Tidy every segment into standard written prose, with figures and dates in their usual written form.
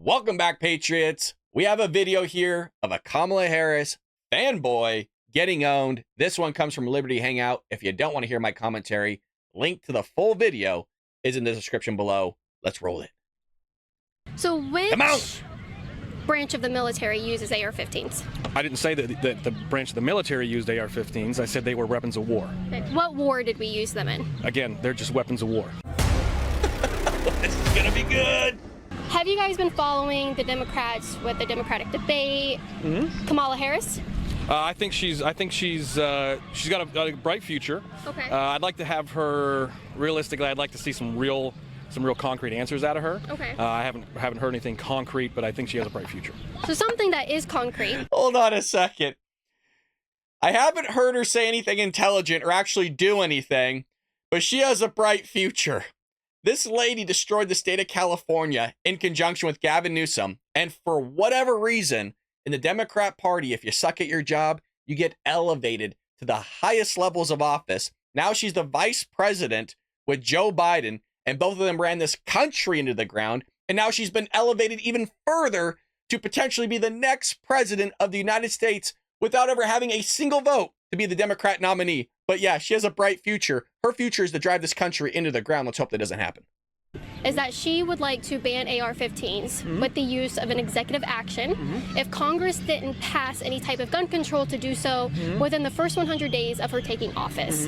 Welcome back, Patriots. We have a video here of a Kamala Harris fanboy getting owned. This one comes from Liberty Hangout. If you don't want to hear my commentary, link to the full video is in the description below. Let's roll it. So which branch of the military uses AR-15s? I didn't say that the branch of the military used AR-15s. I said they were weapons of war. Okay. What war did we use them in? Again, they're just weapons of war. This is gonna be good. Have you guys been following the Democrats with the Democratic debate? Kamala Harris? I think she's got a bright future. Okay. I'd like to have her. Realistically, I'd like to see some real concrete answers out of her. Okay. I haven't heard anything concrete, but I think she has a bright future. So something that is concrete. Hold on a second. I haven't heard her say anything intelligent or actually do anything, but she has a bright future. This lady destroyed the state of California in conjunction with Gavin Newsom. And for whatever reason, in the Democrat Party, if you suck at your job, you get elevated to the highest levels of office. Now she's the vice president with Joe Biden, and both of them ran this country into the ground. And now she's been elevated even further to potentially be the next president of the United States without ever having a single vote to be the Democrat nominee. But yeah, she has a bright future. Her future is to drive this country into the ground. Let's hope that doesn't happen. Is that she would like to ban AR-15s with the use of an executive action if Congress didn't pass any type of gun control to do so within the first 100 days of her taking office.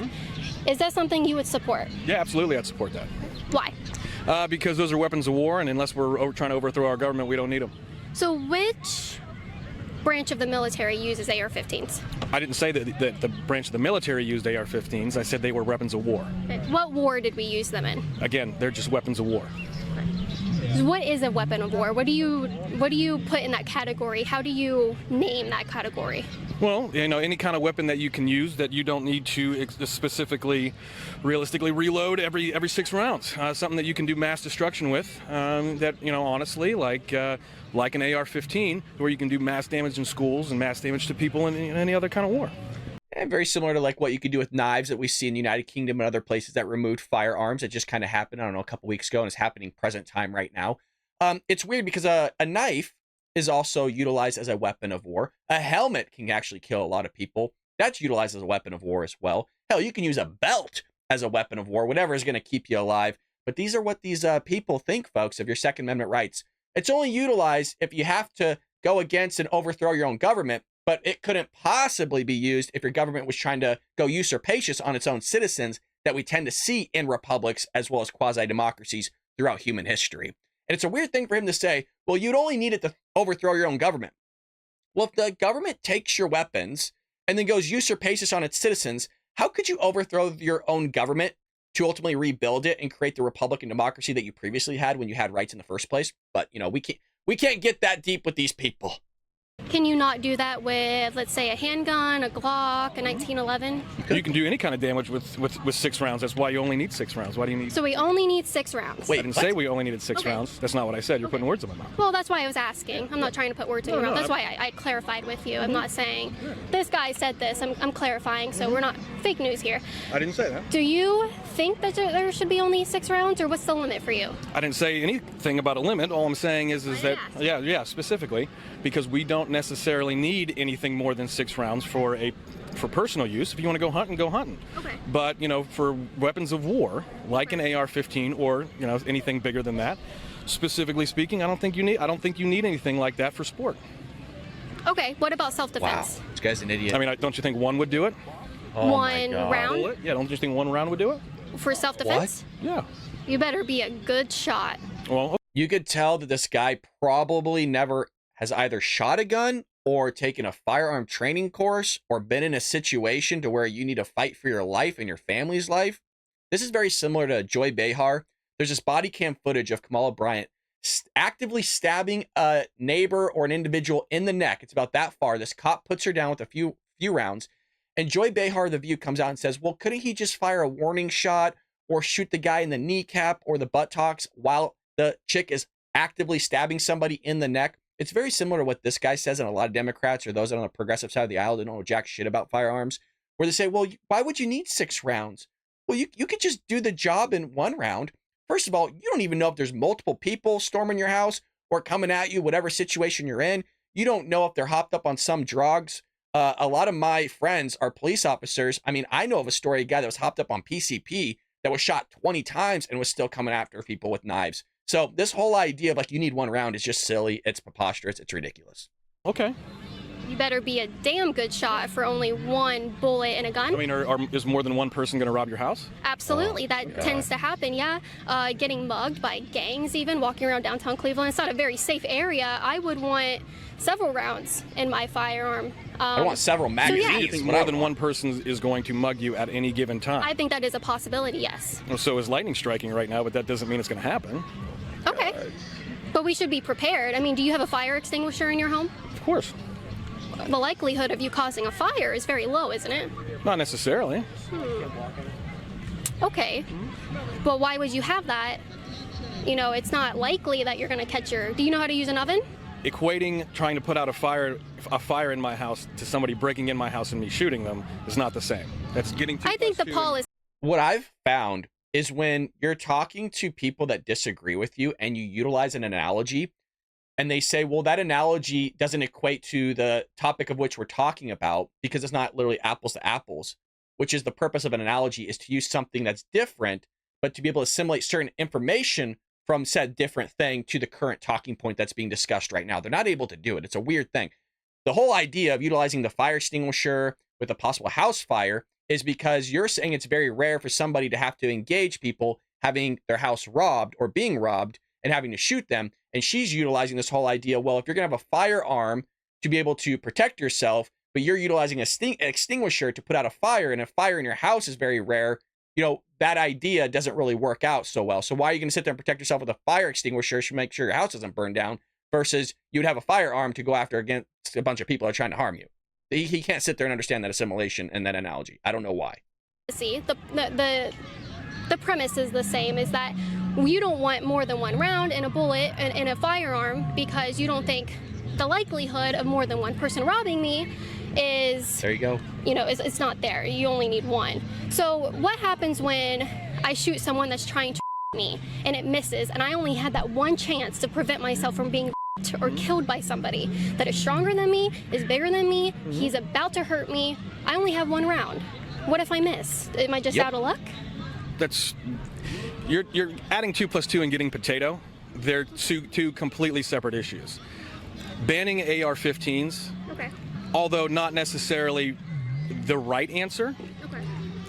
Is that something you would support? Yeah, absolutely, I'd support that. Why? Because those are weapons of war, and unless we're trying to overthrow our government, we don't need them. So which branch of the military uses AR-15s? I didn't say that the branch of the military used AR-15s. I said they were weapons of war. Okay. What war did we use them in? Again, they're just weapons of war. What is a weapon of war? What do you put in that category? How do you name that category? Well, you know, any kind of weapon that you can use that you don't need to specifically, realistically reload every 6 rounds. Something that you can do mass destruction with. That, you know, honestly, like an AR-15, where you can do mass damage in schools and mass damage to people in any other kind of war. And very similar to like what you could do with knives that we see in the United Kingdom and other places that removed firearms. It just kind of happened, I don't know, a couple weeks ago, and it's happening present time right now. It's weird because a knife is also utilized as a weapon of war. A helmet can actually kill a lot of people. That's utilized as a weapon of war as well. Hell, you can use a belt as a weapon of war, whatever is going to keep you alive. But these are what these people think, folks, of your Second Amendment rights. It's only utilized if you have to go against and overthrow your own government, but it couldn't possibly be used if your government was trying to go usurpacious on its own citizens that we tend to see in republics as well as quasi-democracies throughout human history. And it's a weird thing for him to say, well, you'd only need it to overthrow your own government. Well, if the government takes your weapons and then goes usurpacious on its citizens, how could you overthrow your own government to ultimately rebuild it and create the republic and democracy that you previously had when you had rights in the first place? But, you know, we can't get that deep with these people. Can you not do that with, let's say, a handgun, a Glock, a 1911? You can do any kind of damage with 6 rounds. That's why you only need 6 rounds. Why do you need? So we only need 6 rounds. Wait, I didn't say we only needed 6 rounds. That's not what I said. You're putting words in my mouth. Well, that's why I was asking. I'm not trying to put words in your mouth. That's why I clarified with you. I'm not saying this guy said this. I'm clarifying, so we're not fake news here. I didn't say that. Do you think that there should be only 6 rounds, or what's the limit for you? I didn't say anything about a limit. All I'm saying is that, yeah, specifically, because we don't necessarily need anything more than 6 rounds for personal use. If you want to go hunting, go hunting. Okay. But, you know, for weapons of war, like an AR-15 or, you know, anything bigger than that, specifically speaking, I don't think you need anything like that for sport. Okay. What about self-defense? Wow, this guy's an idiot. I mean, don't you think one would do it? Oh One round Yeah, don't you think 1 round would do it? for self-defense? Yeah. You better be a good shot. Well, You could tell that this guy probably never has either shot a gun or taken a firearm training course or been in a situation to where you need to fight for your life and your family's life. This is very similar to Joy Behar. There's this body cam footage of Kamala Bryant actively stabbing a neighbor or an individual in the neck. It's about that far. This cop puts her down with a few rounds. And Joy Behar, The View, comes out and says, well, couldn't he just fire a warning shot or shoot the guy in the kneecap or the buttocks while the chick is actively stabbing somebody in the neck? It's very similar to what this guy says, and a lot of Democrats or those on the progressive side of the aisle that don't know jack shit about firearms, where they say, well, why would you need 6 rounds? Well, you could just do the job in 1 round. First of all, you don't even know if there's multiple people storming your house who are coming at you, whatever situation you're in. You don't know if they're hopped up on some drugs. A lot of my friends are police officers. I mean, I know of a story, a guy that was hopped up on PCP that was shot 20 times and was still coming after people with knives. So this whole idea of like you need one round is just silly. It's preposterous. It's ridiculous. Okay. You better be a damn good shot for only one bullet in a gun. I mean, is more than one person going to rob your house? Absolutely. That tends to happen, yeah. Getting mugged by gangs even, walking around downtown Cleveland. It's not a very safe area. I would want several rounds in my firearm. I want several magazines. So you think more than one person is going to mug you at any given time? I think that is a possibility, yes. Well, so is lightning striking right now, but that doesn't mean it's going to happen. Okay. But we should be prepared. I mean, do you have a fire extinguisher in your home? Of course. The likelihood of you causing a fire is very low, isn't it? Not necessarily. Okay. But why would you have that? You know, it's not likely that you're going to catch your... Do you know how to use an oven? Equating trying to put out a fire in my house to somebody breaking in my house and me shooting them is not the same. That's getting too I think the policy... What I've found is when you're talking to people that disagree with you and you utilize an analogy and they say, well, that analogy doesn't equate to the topic of which we're talking about because it's not literally apples to apples, which is the purpose of an analogy, is to use something that's different, but to be able to assimilate certain information from said different thing to the current talking point that's being discussed right now. They're not able to do it. It's a weird thing. The whole idea of utilizing the fire extinguisher with a possible house fire is because you're saying it's very rare for somebody to have to engage people having their house robbed or being robbed and having to shoot them. And she's utilizing this whole idea, well, if you're going to have a firearm to be able to protect yourself, but you're utilizing an extinguisher to put out a fire, and a fire in your house is very rare, you know, that idea doesn't really work out so well. So why are you going to sit there and protect yourself with a fire extinguisher to make sure your house doesn't burn down versus you would have a firearm to go after against a bunch of people that are trying to harm you? He can't sit there and understand that assimilation and that analogy. I don't know why. See, the premise is the same, is that you don't want more than one round in a bullet in a firearm because you don't think the likelihood of more than one person robbing me is, there you go, you know, it's not there. You only need one. So what happens when I shoot someone that's trying to me and it misses, and I only had that one chance to prevent myself from being or killed by somebody that is stronger than me, is bigger than me, he's about to hurt me. I only have one round. What if I miss? Am I just out of luck? You're adding 2 + 2 and getting potato. They're two completely separate issues. Banning AR-15s, Okay. although not necessarily the right answer, Okay.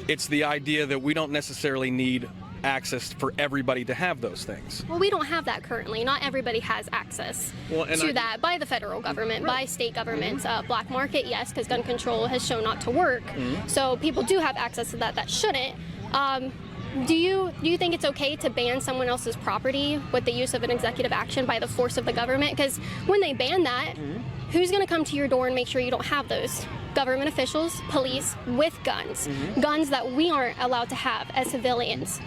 it's the idea that we don't necessarily need access for everybody to have those things. Well, we don't have that currently. Not everybody has access to that by the federal government, by state governments. Black market, yes, because gun control has shown not to work. So people do have access to that shouldn't. Do you think it's okay to ban someone else's property with the use of an executive action by the force of the government? Because when they ban that, who's going to come to your door and make sure you don't have those? Government officials, police with guns, guns that we aren't allowed to have as civilians.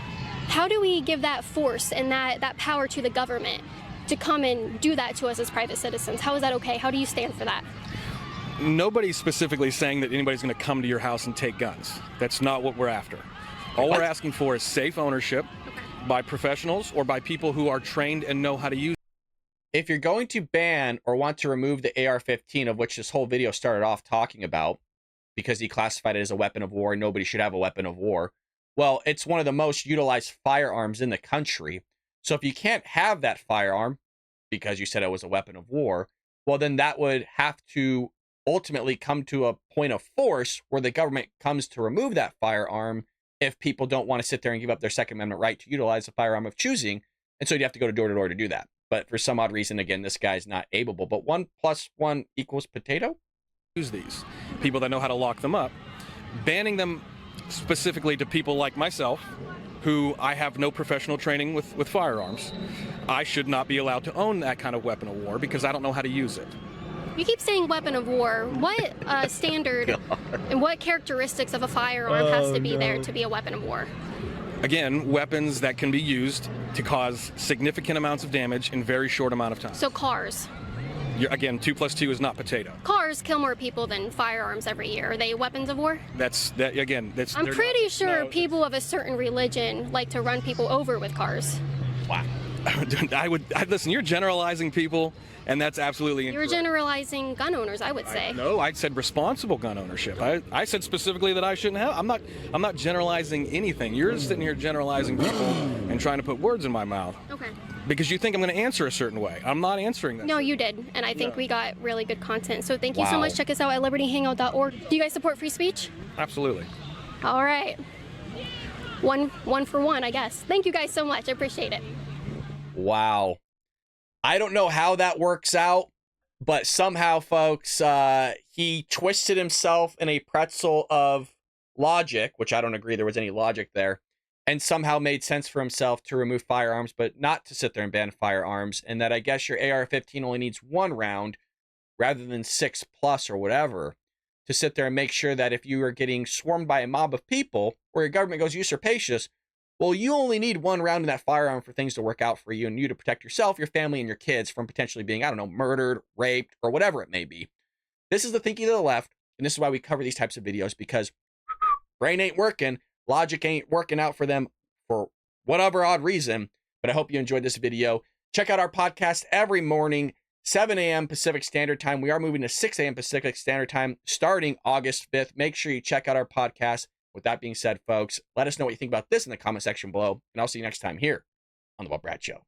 How do we give that force and that power to the government to come and do that to us as private citizens? How is that okay? How do you stand for that? Nobody's specifically saying that anybody's going to come to your house and take guns. That's not what we're after. All we're asking for is safe ownership by professionals or by people who are trained and know how to use. If you're going to ban or want to remove the AR-15, of which this whole video started off talking about, because he classified it as a weapon of war and nobody should have a weapon of war, well, it's one of the most utilized firearms in the country. So if you can't have that firearm because you said it was a weapon of war, well, then that would have to ultimately come to a point of force where the government comes to remove that firearm if people don't want to sit there and give up their Second Amendment right to utilize the firearm of choosing. And so you'd have to go to door to do that. But for some odd reason, again, this guy's not able. But 1 + 1 = potato? Use these. People that know how to lock them up. Banning them specifically to people like myself, who I have no professional training with firearms. I should not be allowed to own that kind of weapon of war because I don't know how to use it. You keep saying weapon of war. What standard and what characteristics of a firearm has to be there to be a weapon of war? Again, weapons that can be used to cause significant amounts of damage in very short amount of time. So cars. Again, 2 + 2 is not potato. Cars kill more people than firearms every year. Are they weapons of war? I'm pretty sure people of a certain religion like to run people over with cars. Wow. Listen, you're generalizing people, and that's absolutely You're incorrect. generalizing gun owners, I would say. No, I said responsible gun ownership. I said specifically that I shouldn't have. I'm not generalizing anything. You're sitting here generalizing people and trying to put words in my mouth. Okay. Because you think I'm going to answer a certain way. I'm not answering that. No, you did, and I think we got really good content. So thank you so Wow. much. Check us out at libertyhangout.org. Do you guys support free speech? Absolutely. All right. One for one, I guess. Thank you guys so much. I appreciate it. Wow. I don't know how that works out, but somehow, folks, he twisted himself in a pretzel of logic, which I don't agree there was any logic there, and somehow made sense for himself to remove firearms, but not to sit there and ban firearms, and that I guess your AR-15 only needs 1 round rather than 6 plus or whatever, to sit there and make sure that if you are getting swarmed by a mob of people, or your government goes usurpacious, well, you only need 1 round in that firearm for things to work out for you and you to protect yourself, your family, and your kids from potentially being, I don't know, murdered, raped, or whatever it may be. This is the thinking of the left, and this is why we cover these types of videos, because brain ain't working, logic ain't working out for them for whatever odd reason. But I hope you enjoyed this video. Check out our podcast every morning, 7 a.m. Pacific Standard Time. We are moving to 6 a.m. Pacific Standard Time starting August 5th. Make sure you check out our podcast. With that being said, folks, let us know what you think about this in the comment section below, and I'll see you next time here on The Bob Brad Show.